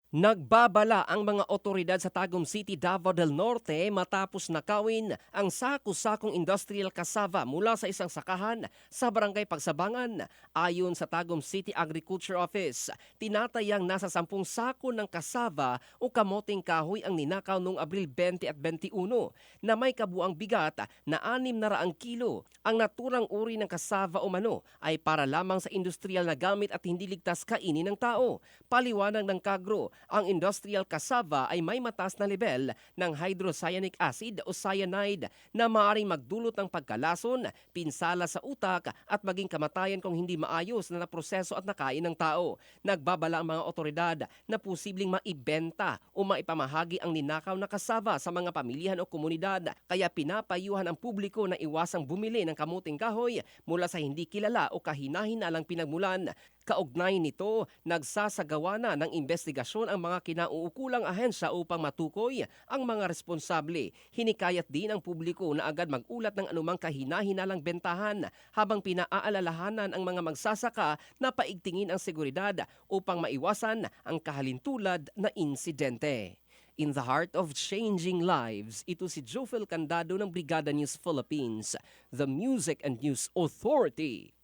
Nagbabala ang mga otoridad sa Tagum City, Davao del Norte matapos nakawin ang sako-sakong industrial cassava mula sa isang sakahan sa Barangay Pagsabangan. Ayon sa Tagum City Agriculture Office, tinatayang nasa 10 sako ng cassava o kamoting kahoy ang ninakaw noong Abril 20 at 21 na may kabuang bigat na 600 kilo. Ang naturang uri ng cassava o mano ay para lamang sa industrial na gamit at hindi ligtas kainin ng tao. Paliwanag ng Kagro, ang industrial cassava ay may mataas na level ng hydrocyanic acid o cyanide na maaaring magdulot ng pagkalason, pinsala sa utak at maging kamatayan kung hindi maayos na naproseso at nakain ng tao. Nagbabala ang mga otoridad na posibleng maibenta o maipamahagi ang ninakaw na cassava sa mga pamilyahan o komunidad, kaya pinapayuhan ang publiko na iwasang bumili ng kamuting kahoy mula sa hindi kilala o kahina-hinalang pinagmulan. Kaugnay nito, nagsasagawa na ng investigasyon ang mga kinauukulang ahensya upang matukoy ang mga responsable. Hinikayat din ang publiko na agad magulat ng anumang kahina-hinalang bentahan habang pinaaalalahanan ang mga magsasaka na paigtingin ang seguridad upang maiwasan ang kahalintulad na insidente. In the heart of changing lives, ito si Jofel Candado ng Brigada News Philippines, the Music and News Authority.